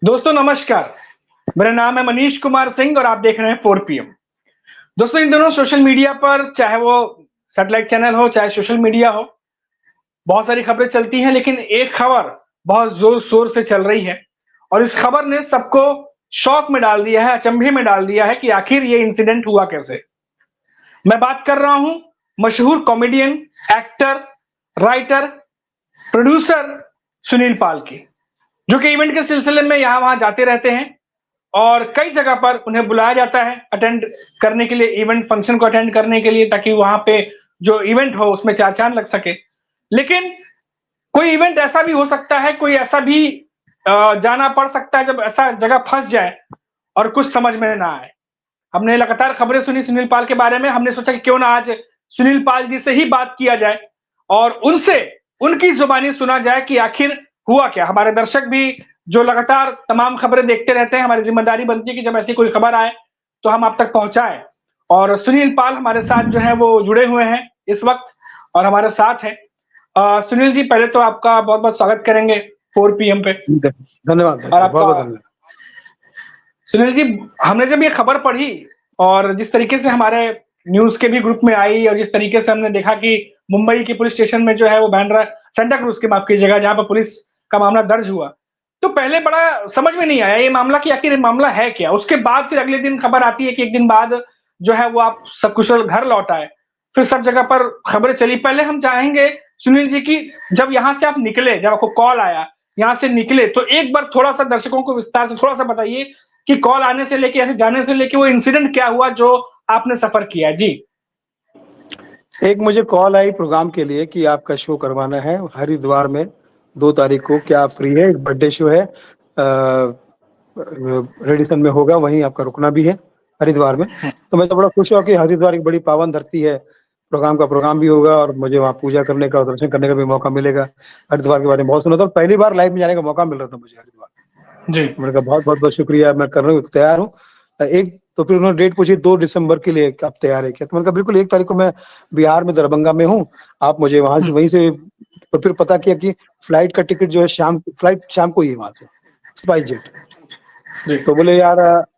दोस्तों नमस्कार। मेरा नाम है मनीष कुमार सिंह और आप देख रहे हैं 4 PM। दोस्तों इन दिनों सोशल मीडिया पर चाहे वो सैटेलाइट चैनल हो चाहे सोशल मीडिया हो, बहुत सारी खबरें चलती हैं, लेकिन एक खबर बहुत जोर शोर से चल रही है और इस खबर ने सबको शौक में डाल दिया है, अचंभे में डाल दिया है कि आखिर ये इंसिडेंट हुआ कैसे। मैं बात कर रहा हूं मशहूर comedian, actor, writer, producer Sunil Pal की, जो कि इवेंट के सिलसिले में यहाँ वहां जाते रहते हैं और कई जगह पर उन्हें बुलाया जाता है अटेंड करने के लिए, इवेंट फंक्शन को अटेंड करने के लिए, ताकि वहां पे जो इवेंट हो उसमें चार चांद लग सके। लेकिन कोई इवेंट ऐसा भी हो सकता है, कोई ऐसा भी जाना पड़ सकता है जब ऐसा जगह फंस जाए और कुछ समझ में ना आए। हमने लगातार खबरें सुनी सुनील पाल के बारे में, हमने सोचा कि क्यों ना आज सुनील पाल जी से ही बात किया जाए और उनसे उनकी जुबानी सुना जाए कि आखिर हुआ क्या। हमारे दर्शक भी जो लगातार तमाम खबरें देखते रहते हैं, हमारी जिम्मेदारी बनती है कि जब ऐसी कोई खबर आए तो हम आप तक पहुंचाएं। और सुनील पाल हमारे साथ जो है वो जुड़े हुए हैं इस वक्त और हमारे साथ है। सुनील जी, पहले तो आपका बहुत बहुत स्वागत करेंगे 4 PM पे। धन्यवाद और आपका बहुत धन्यवाद। सुनील जी, हमने जब ये खबर पढ़ी और जिस तरीके से हमारे न्यूज के भी ग्रुप में आई और जिस तरीके से हमने देखा कि मुंबई की पुलिस स्टेशन में जो है वो बैंड्रा सेंटा क्रूज की, माफ कीजिएगा, जहां पर पुलिस का मामला दर्ज हुआ, तो पहले बड़ा समझ में नहीं आया ये मामला कि आखिर ये मामला है क्या। उसके बाद फिर अगले दिन खबर आती है कि एक दिन बाद जो है वो आप सकुशल घर लौट आए। फिर सब जगह पर खबरें चली। पहले हम चाहेंगे सुनील जी की, जब यहाँ से आप निकले, जब आपको कॉल आया, यहाँ से निकले, तो एक बार थोड़ा सा दर्शकों को विस्तार से थोड़ा सा बताइए कि कॉल आने से लेके ऐसे जाने से लेके वो इंसिडेंट क्या हुआ जो आपने सफर किया जी। एक मुझे कॉल आई प्रोग्राम के लिए कि आपका शो करवाना है हरिद्वार में 2 तारीख को, क्या आप फ्री है? एक बर्थडे शो है, रेडिसन में होगा, वहीं आपका रुकना भी है हरिद्वार में। तो मैं तो बड़ा खुश हुआ कि हरिद्वार एक बड़ी पावन धरती है, प्रोग्राम भी होगा और मुझे वहाँ पूजा करने का और दर्शन करने का भी मौका मिलेगा। हरिद्वार के बारे में बहुत सुना था, पहली बार लाइव में जाने का मौका मिल रहा था मुझे हरिद्वार। जी मैंने कहा बहुत बहुत बहुत शुक्रिया, मैं कर रहा हूँ, तैयार हूँ। एक तो फिर उन्होंने डेट पूछी 2 दिसंबर के लिए, आप तैयार है क्या? तो मैंने कहा बिल्कुल, 1 तारीख को मैं बिहार में दरभंगा में हूँ, आप मुझे वहां से वहीं से। तो फिर पता किया कि फ्लाइट का टिकट जो है फ्लाइट शाम को ही है वहां से, स्पाइस जेट। तो बोले यार,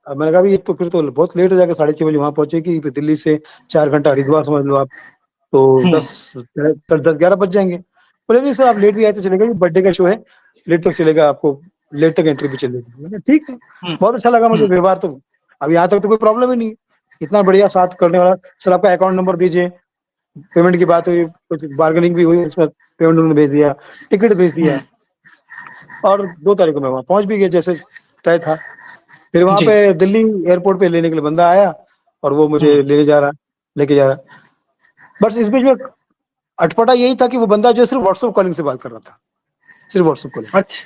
मैंने कहा भी तो फिर तो बहुत लेट हो जाएगा, 6:30 बजे वहां पहुंचेगी, फिर दिल्ली से 4 घंटा हरिद्वार समझ लो आप, तो 10-11 बज जाएंगे। बोले नहीं सर, आप लेट भी आए तो चलेगा, बर्थडे का शो है, लेट तक चलेगा, आपको लेट तक एंट्री भी चलेगी। ठीक है, बहुत अच्छा लगा मुझे व्यवहार। तो अब यहाँ तक तो कोई प्रॉब्लम ही नहीं, इतना बढ़िया साथ करने वाला। सर आपका अकाउंट नंबर दीजिए, पेमेंट की बात हुई, कुछ बार्गेनिंग भी हुई, उसमें पेमेंट उन्होंने भेज दिया, टिकट भेज दिया और 2 तारीख को मैं वहाँ पहुंच भी गया जैसे तय था। फिर वहां पे दिल्ली एयरपोर्ट पे लेने के लिए बंदा आया और वो मुझे लेके जा रहा। बस इस बीच में अटपटा यही था कि वो बंदा जो सिर्फ व्हाट्सएप कॉलिंग से बात कर रहा था, सिर्फ व्हाट्सएप कॉलिंग, अच्छा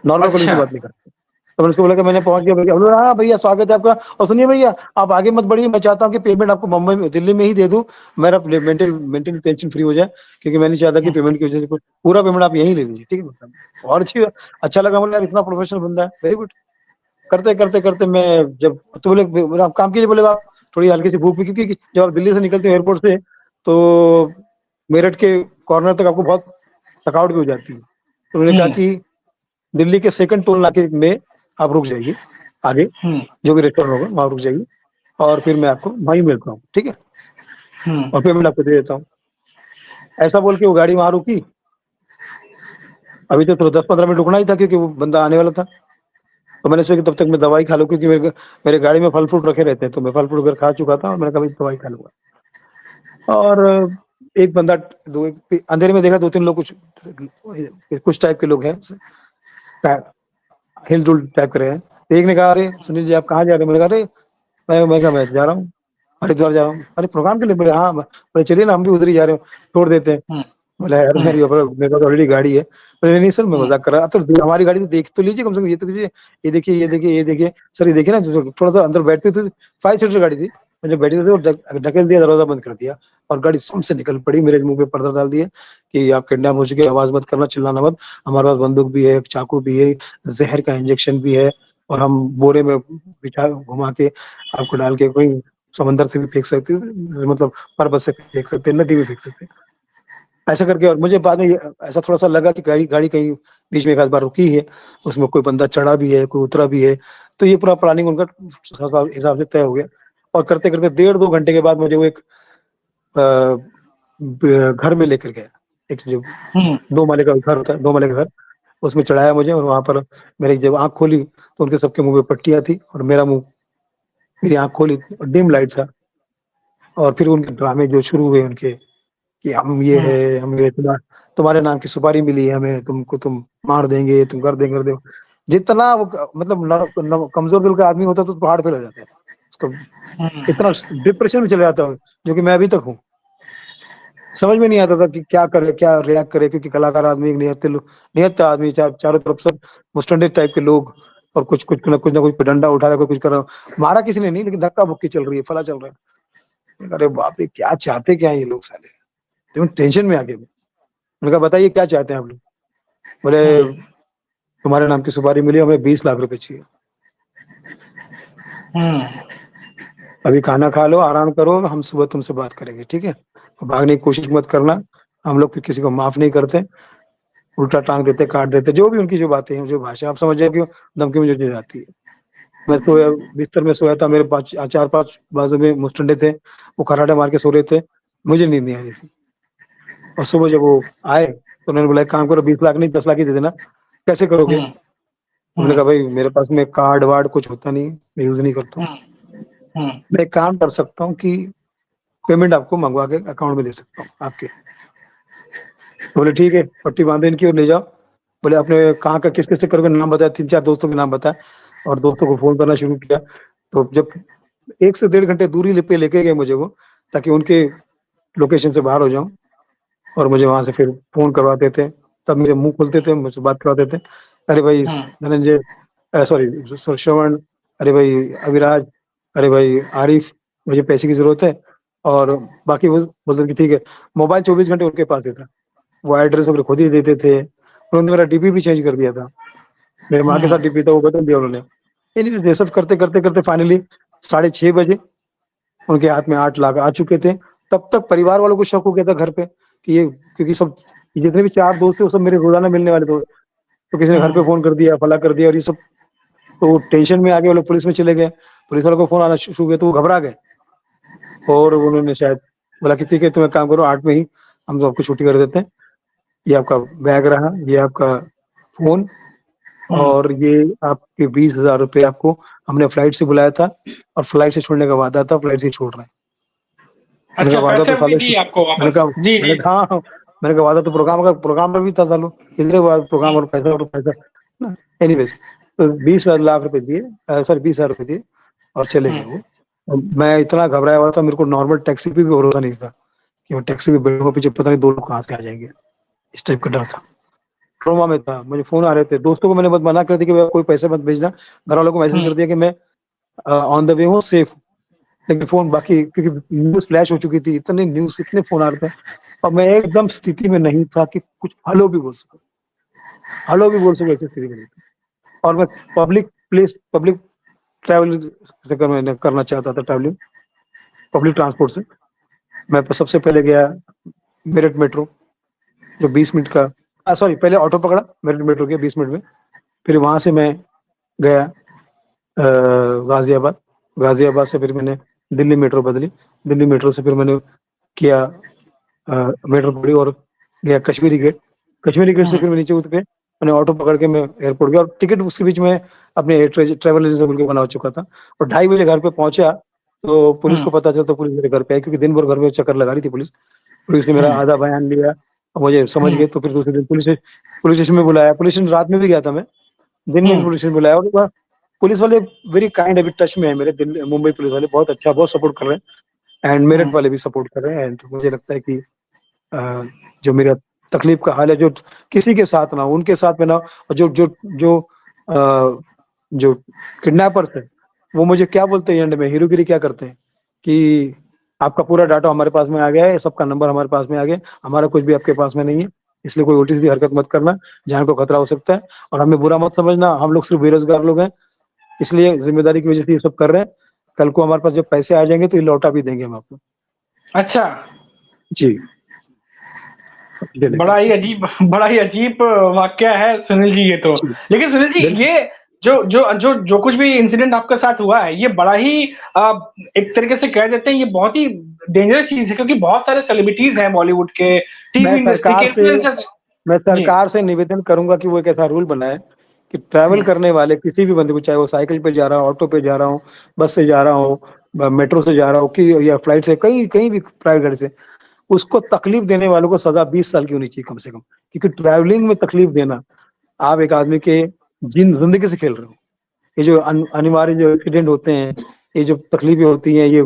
नॉर्मल कॉलिंग से बात नहीं करता। तो मैंने उसको बोला कि मैंने पहुंच गया भैया। बोला हाँ भैया स्वागत है आपका, और सुनिए भैया आप आगे मत बढ़िए, मैं चाहता हूँ कि पेमेंट आपको मुंबई में, दिल्ली में ही दे दूं, मेरा मेंटल टेंशन फ्री हो जाए, क्योंकि मैं नहीं चाहता कि पेमेंट की वजह से पूरा पेमेंट आप यहीं ले लीजिए। ठीक है, और अच्छा लगा मुझे यार, इतना प्रोफेशनल बंदा है, वेरी गुड। करते करते करते मैं जब, तो बोले आप काम कीजिए, बोले आप थोड़ी हल्की सी भूख भी, क्योंकि जब आप दिल्ली से निकलते हैं एयरपोर्ट से तो मेरठ के कॉर्नर तक आपको बहुत थकावट भी हो जाती है। तो उन्होंने कहा कि दिल्ली के सेकंड टोल नाके में आप रुक जाइए, आगे जो भी रेस्टोरेंट होगा वहां रुक जाइए, और फिर मैं आपको वहीं मिलता हूँ, ठीक है, और पेमेंट आपको दे देता हूँ। ऐसा बोल के वो गाड़ी वहां रुकी। अभी तो 10-15 मिनट रुकना ही था, क्योंकि वो बंदा आने वाला था। तो मैंने सोचा कि तब तक मैं दवाई खा लूं, क्योंकि मेरे गाड़ी में फल फ्रूट रखे रहते हैं, तो मैं फल फ्रूट वगैरह खा चुका था और मैंने कहा दवाई खा लूंगा। और एक बंदा, अंधेरे में देखा 2-3 लोग, कुछ टाइप के लोग हैं, हिल डुल टाइप कर रहे हैं। एक ने कहा अरे सुनील जी आप कहाँ जा रहे हैं? मैंने कहा अरे मैं जा रहा हूँ हरिद्वार जा रहा हूँ। अरे प्रोग्राम के लिए? बोले हाँ। बोले चलिए ना, हम भी उधर ही जा रहे हैं, छोड़ देते हैं। बोला यार मेरे पास ऑलरेडी गाड़ी है। बोले नहीं सर मैं मजाक कर रहा था, तो हमारी गाड़ी तो देख तो लीजिए कम से कम, ये तो कीजिए, ये देखिए ये देखिए ये देखिए सर, ये देखिए ना, थोड़ा सा अंदर बैठते थे, 5 सीटर गाड़ी थी, मैंने बैठी थी, ढकेल दिया, दरवाजा बंद कर दिया और गाड़ी सम से निकल पड़ी। मेरे मुंह पे पर्दा डाल दिया कि आप किडनैप हो चुके, आवाज मत करना, चिल्लाना मत, हमारे पास बंदूक भी है, चाकू भी है, जहर का इंजेक्शन भी है, और हम बोरे में बिठा घुमा के आपको डाल के कोई समंदर से भी फेंक सकते, मतलब पर्वत से फेंक सकते, नदी में फेंक सकते। ऐसा करके। और मुझे बाद में ऐसा थोड़ा सा लगा कि गाड़ी गाड़ी कहीं बीच में एक आध बार रुकी है, उसमें कोई बंदा चढ़ा भी है, कोई उतरा भी है। तो ये पूरा प्लानिंग उनका हिसाब से तय हो गया। और करते करते 1.5-2 घंटे के बाद मुझे वो एक घर में लेकर गया। एक जो 2 माले का घर होता है, 2 माले का घर, उसमें चढ़ाया मुझे। और वहां पर मेरी जब आंख खोली तो उनके सबके मुंह में पट्टियां थी, और मेरा मुंह, मेरी आंख खोली, डिम लाइट था। और फिर उनके ड्रामे जो शुरू हुए उनके, कि हम ये है, हम ये, तुम्हारे नाम की सुपारी मिली है हमें, तुमको तुम मार देंगे, तुम कर दो। जितना वो मतलब कमजोर दिल का आदमी होता तो पहाड़ पे लग जाता है उसको, इतना डिप्रेशन में चले जाता हूँ, जो कि मैं अभी तक हूँ। समझ में नहीं आता था कि क्या करे, क्या रिएक्ट करे, क्योंकि कलाकार आदमी, निहत्ते आदमी, चारों तरफ सब मुस्टंडे टाइप के लोग, और कुछ ना कुछ डंडा उठा रहा है, कुछ कर रहा है। मारा किसी ने नहीं, लेकिन धक्का मुक्की चल रही है, फला चल रहा है। अरे बाप रे, क्या चाहते क्या है ये लोग साले। तो टेंशन में आ गया। मैंने कहा बताइए क्या चाहते हैं आप लोग। बोले तुम्हारे नाम की सुपारी मिली, हमें 20 लाख रुपए चाहिए। अभी खाना खा लो, आराम करो, हम सुबह तुमसे बात करेंगे, ठीक है। और भागने की कोशिश मत करना, हम लोग फिर किसी को माफ नहीं करते, उल्टा टांग देते, काट देते, जो भी उनकी जो बातें हैं, जो भाषा आप समझ जाए कि धमकी में जो चीज आती है। मैं सोया, बिस्तर में सोया था, मेरे 4-5 बाजू में मुस्टंडे थे, वो खराटे मार के सो रहे थे, मुझे नींद नहीं आ रही थी। और सुबह जब वो आए तो उन्होंने बोला काम करो, 20 लाख नहीं 10 लाख ही दे देना, कैसे करोगे। तो मैंने कहा भाई मेरे पास में कार्ड वार्ड कुछ होता नहीं, मैं यूज नहीं करता हूँ। मैं एक काम कर सकता हूँ कि पेमेंट आपको मंगवा के अकाउंट में दे सकता हूँ आपके। बोले ठीक है, पट्टी बांधे इनकी और ले जाओ। बोले आपने कहाँ का किस किस से करोगे, नाम बताया, 3-4 दोस्तों के नाम बताया, और दोस्तों को फोन करना शुरू किया। तो जब 1 से 1.5 घंटे दूरी पे लेके गए मुझे वो, ताकि उनके लोकेशन से बाहर हो जाऊं, और मुझे वहां से फिर फोन करवाते थे, तब मेरे मुंह खुलते थे, मुझसे बात करवाते थे। अरे भाई धनंजय, सॉरी श्रवण, अरे भाई अविराज, अरे भाई आरिफ, मुझे पैसे की जरूरत है। और बाकी वो बोलते कि ठीक है। मोबाइल 24 घंटे उनके पास ही था, वो एड्रेस अपने खुद ही देते थे। उन्होंने मेरा डीपी भी चेंज कर दिया था, मेरे माँ के साथ डीपी था वो बदल दिया उन्होंने। ये सब करते करते करते फाइनली 6:30 बजे उनके हाथ में 8 लाख आ चुके थे। तब तक परिवार वालों को शक हो गया था घर पे कि ये, क्योंकि सब जितने भी 4 दोस्त थे वो सब मेरे रोजाना मिलने वाले दोस्त। तो किसी ने घर पे फोन कर दिया, फला कर दिया, और ये सब। तो टेंशन में आगे वो लोग पुलिस में चले गए। पुलिस वालों को फोन आना शुरू हुआ तो वो घबरा गए, और उन्होंने शायद बोला कि ठीक है तुम एक काम करो, 8 में ही हम आपको छुट्टी कर देते हैं। ये आपका बैग रहा, ये आपका फोन, और ये आपके 20,000 रुपए आपको हमने फ्लाइट से बुलाया था, और फ्लाइट से छोड़ने का वादा था, फ्लाइट से ही छोड़ रहे हैं। मैंने कहा अच्छा, वादा पैसे तो भी साले दिए आपको मैंने वापस? कहा जी, मैंने जी। कहा हाँ, मैंने कहा वादा तो प्रोग्राम में भी था सालों, किधर प्रोग्राम और पैसा ना। एनीवेज, तो 20 लाख रुपए दिए, सॉरी 20,000 रुपए दिए, और चले गए वो। और मैं इतना घबराया हुआ था, मेरे को नॉर्मल टैक्सी पे भी भरोसा नहीं था कि मैं टैक्सी में बैठूंगा, पीछे पता नहीं 2 लोग कहाँ से आ जाएंगे, इस टाइप का डर था। ट्रोमा में था, मुझे फोन आ रहे थे, दोस्तों को मैंने बस मना कर दिया कि कोई पैसे मत भेजना, घर वालों को मैसेज कर दिया कि मैं ऑन द वे हूँ, सेफ। लेकिन फोन बाकी, क्योंकि न्यूज फ्लैश हो चुकी थी, इतने न्यूज, इतने फोन आ रहे थे, और मैं एकदम स्थिति में नहीं था कि कुछ हेलो भी बोल सकूं, ऐसी स्थिति में नहीं था। और मैं पब्लिक ट्रैवल से करना चाहता था, ट्रैवलिंग पब्लिक ट्रांसपोर्ट से। मैं सबसे पहले गया मेरठ मेट्रो, जो 20 मिनट का, सॉरी पहले ऑटो पकड़ा, मेरठ मेट्रो गया 20 मिनट में। फिर वहां से मैं गया गाजियाबाद, गाजियाबाद से फिर मैंने दिल्ली मेट्रो बदली, दिल्ली मेट्रो से फिर मैंने किया मेट्रो पकड़ी और गया कश्मीरी गेट, कश्मीरी गेट से फिर मैं नीचे उतर के मैंने ऑटो पकड़ के मैं एयरपोर्ट गया, और टिकट उसके बीच में अपने ट्रेवल एजेंट से मिलकर बना चुका था। और 2:30 बजे घर पे पहुंचा तो पुलिस को पता चला, तो पुलिस मेरे घर पे आई, क्योंकि दिन भर घर में चक्कर लगा रही थी पुलिस। पुलिस ने मेरा आधा बयान लिया, और मुझे समझ गए। तो फिर दूसरे दिन पुलिस स्टेशन में बुलाया, पुलिस स्टेशन रात में भी गया था मैं, दिन में भी पुलिस स्टेशन बुलाया। और पुलिस वाले वेरी काइंड, अभी टच में है मेरे, दिल्ली मुंबई पुलिस वाले बहुत अच्छा, बहुत सपोर्ट कर रहे हैं, एंड मेरठ वाले भी सपोर्ट कर रहे हैं। एंड मुझे लगता है कि जो मेरा तकलीफ का हाल है, जो किसी के साथ ना हो, उनके साथ में ना, और जो जो जो जो किडनैपर्स है वो मुझे क्या बोलते हैं एंड में, हीरोगिरी क्या करते हैं कि आपका पूरा डाटा हमारे पास में आ गया है, सबका नंबर हमारे पास में आ गया, हमारा कुछ भी आपके पास में नहीं है, इसलिए कोई उल्टी सीधी हरकत मत करना, जान को खतरा हो सकता है, और हमें बुरा मत समझना, हम लोग सिर्फ बेरोजगार लोग हैं, इसलिए जिम्मेदारी की वजह से ये सब कर रहे हैं। कल को हमारे पास जब पैसे आ जाएंगे तो ये लौटा भी देंगे हम आपको। अच्छा। जी। बड़ा ही अजीब वाकया है सुनील जी ये तो। जी, लेकिन सुनील जी बिल्कुल। ये जो कुछ भी इंसिडेंट आपके साथ हुआ है ये बड़ा ही एक तरीके से कह देते हैं ये बहुत ही डेंजरस चीज है क्योंकि बहुत सारे सेलिब्रिटीज हैं बॉलीवुड के, मैं टीवी इंडस्ट्री के सरकार से इन्फ्लुएंसर्स हैं। मैं जी। सरकार से निवेदन करूँगा कि वो एक ऐसा रूल बनाए कि ट्रैवल हुँ, करने वाले किसी भी बंदे को, चाहे वो साइकिल पे जा रहा हो, ऑटो पे जा रहा हो, बस से जा रहा हो, मेट्रो से जा रहा हो कि या फ्लाइट से, कहीं कहीं भी प्राइवेट गाड़ी से, उसको तकलीफ देने वालों को सजा 20 साल की होनी चाहिए कम से कम। क्योंकि ट्रैवलिंग में तकलीफ देना, आप एक आदमी के जिंदगी से खेल रहे हो। ये जो अनिवार्य जो एक्सीडेंट होते हैं, ये जो तकलीफें होती हैं, ये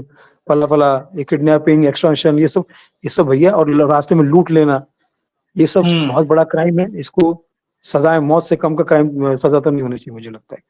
फला फला, ये किडनैपिंग, एक्सटॉर्शन, ये सब भैया, और रास्ते में लूट लेना, ये सब हुँ। बहुत बड़ा क्राइम है। इसको सजाए मौत से कम का क्राइम, सजा तो नहीं होनी चाहिए, मुझे लगता है।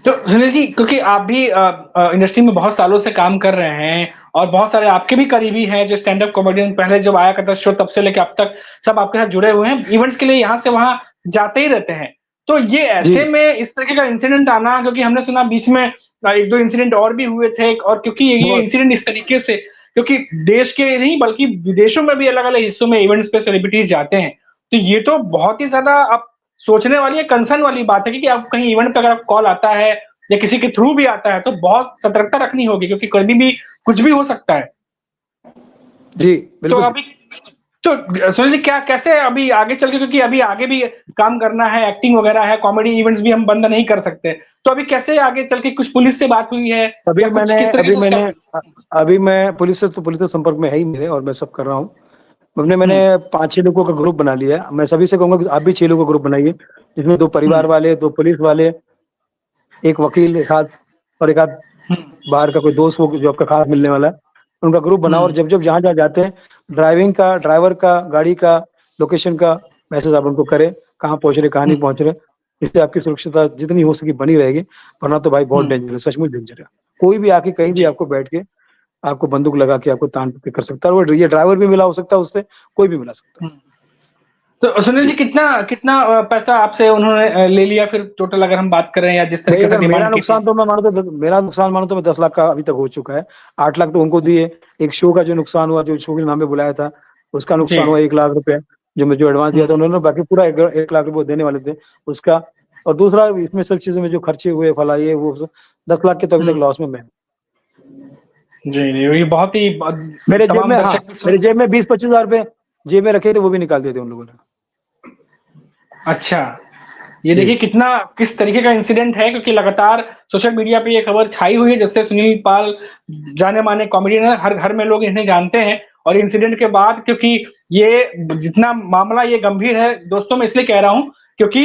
तो सुनील जी क्योंकि आप भी इंडस्ट्री में बहुत सालों से काम कर रहे हैं और बहुत सारे आपके भी करीबी हैं जो स्टैंड अप कॉमेडियन पहले जब आया करता शो तब से लेकर अब तक सब आपके साथ जुड़े हुए हैं, इवेंट्स के लिए यहाँ से वहां जाते ही रहते हैं। तो ये जी, ऐसे में इस तरीके का इंसिडेंट आना, क्योंकि हमने सुना बीच में एक दो इंसिडेंट और भी हुए थे, और क्योंकि ये बहुत इंसिडेंट इस तरीके से, क्योंकि देश के नहीं बल्कि विदेशों में भी अलग अलग हिस्सों में इवेंट्स पे सेलिब्रिटीज जाते हैं, तो ये तो बहुत ही ज्यादा आप सोचने वाली है, कंसर्न वाली बात है कि आप कहीं इवेंट पे अगर कॉल आता है या किसी के थ्रू भी आता है तो बहुत सतर्कता रखनी होगी क्योंकि कभी भी कुछ भी हो सकता है। जी, तो बिल्कुल जी। अभी तो सुनील जी क्या कैसे अभी आगे चल के, क्योंकि अभी आगे भी काम करना है, एक्टिंग वगैरह है, कॉमेडी इवेंट्स भी हम बंद नहीं कर सकते, तो अभी कैसे आगे चल के कुछ पुलिस से बात हुई है अभी या कुछ मैंने किस तरीके अभी से मैंने स्टेप? अ, अभी मैं पुलिस से संपर्क में है ही मेरे, और मैं सब कर रहा हूँ। मैंने हम्म 5-6 लोगों का ग्रुप बना लिया है। मैं सभी से कहूँगा कि आप भी 6 लोगों का ग्रुप बनाइए, जिसमें 2 परिवार हम्म वाले, 2 पुलिस वाले, 1 वकील, 1 आध और 1 आध हम्म बाहर का कोई दोस्त हो जो आपका खास मिलने वाला है। उनका ग्रुप बनाओ, और हम्म जब-जब जहाँ-जहाँ जाते हैं, ड्राइवर का, गाड़ी का, लोकेशन का मैसेज आप उनको करें, कहाँ पहुँच रहे, कहाँ नहीं हम्म पहुँच रहे। इससे आपकी सुरक्षितता जितनी हो सके बनी रहेगी, वरना तो भाई बहुत हम्म डेंजर है, सचमुच डेंजर है। कोई भी आके कहीं भी जी। आपको बैठ के, आपको बंदूक लगा के आपको तान पे कर सकता है, और वो ये ड्राइवर भी मिला हो सकता है उससे, कोई भी मिला सकता है। हम्म। तो सुनील जी जी। कितना कितना पैसा आपसे उन्होंने ले लिया फिर टोटल, अगर हम बात करें, या जिस नहीं, तरीके से अगर डिमांड की थी? मेरा नुकसान मानो तो मैं 10 लाख का अभी तक हो चुका है। 8 लाख तो उनको दिए। एक शो का जो नुकसान हुआ, जो शो के नाम पे बुलाया था, उसका जी। नुकसान हुआ 1 लाख रुपए, जो एडवांस दिया था हम्म उन्होंने, बाकी पूरा 1 लाख रुपए वो देने वाले थे उसका। और दूसरा, इसमें सब चीज़ों में जो खर्चे हुए, फला ये वो सब, 10 लाख के तो अभी तक हम्म लॉस में मैं हूँ। जी नहीं, ये बहुत ही मेरे जेब तमाम में, हाँ, दर्शक भी मेरे सुन। जेब में 20-25 हज़ार रुपए जेब में रखे थे, वो भी निकाल दिए थे उन लोगों ने। अच्छा, ये जी। देखिए कितना किस तरीके का इंसिडेंट है, क्योंकि लगातार सोशल मीडिया पे ये खबर छाई हुई है जब से सुनील पाल जाने माने कॉमेडियन है, हर घर में लोग इन्हें जानते हैं। और इंसिडेंट के बाद, क्योंकि ये जितना मामला ये गंभीर है दोस्तों, मैं इसलिए कह रहा हूं क्योंकि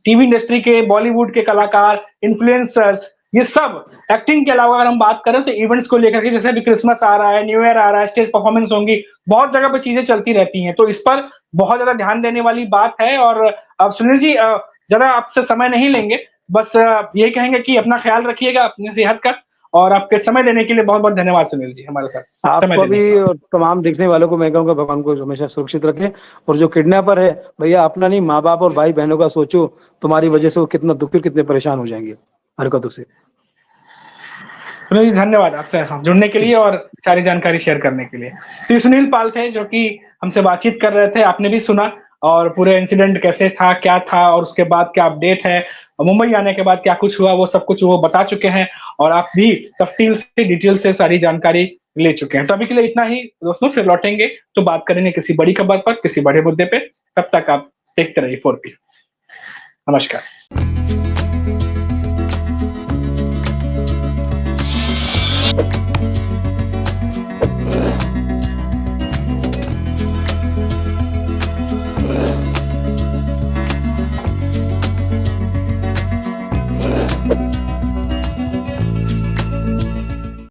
टीवी इंडस्ट्री के, बॉलीवुड के कलाकार, इन्फ्लुएंसर्स, ये सब एक्टिंग के अलावा अगर हम बात करें तो इवेंट्स को लेकर के, जैसे अभी क्रिसमस आ रहा है, न्यू ईयर आ रहा है, स्टेज परफॉर्मेंस होंगी, बहुत जगह पे चीजें चलती रहती हैं, तो इस पर बहुत ज्यादा ध्यान देने वाली बात है। और अब सुनील जी ज्यादा आपसे समय नहीं लेंगे, बस ये कहेंगे कि अपना ख्याल रखिएगा, अपनी सेहत का, और आपके समय देने के लिए बहुत बहुत धन्यवाद सुनील जी, हमारे साथ समय आपको देने भी के लिए। और तमाम देखने वालों को मैं कहूँगा, भगवान को हमेशा सुरक्षित रखें। और जो किडनैपर है, भैया अपना नहीं, माँ-बाप और भाई-बहनों का सोचो। तुम्हारी वजह से वो कितना दुखी, कितने परेशान हो जाएँगे हरकतों से। सुनील जी धन्यवाद आपसे जुड़ने के लिए और सारी जानकारी शेयर करने के लिए। तो ये सुनील पाल थे जो कि हमसे बातचीत कर रहे थे, आपने भी सुना, और पूरे इंसिडेंट कैसे था, क्या था, और उसके बाद क्या अपडेट है, मुंबई आने के बाद क्या कुछ हुआ, वो सब कुछ वो बता चुके हैं, और आप भी तफसील से, डिटेल से सारी जानकारी ले चुके हैं। तो अभी के लिए इतना ही दोस्तों, फिर लौटेंगे तो बात करेंगे किसी बड़ी खबर पर, किसी बड़े मुद्दे पे। तब तक आप देखते रहिए 4P। नमस्कार।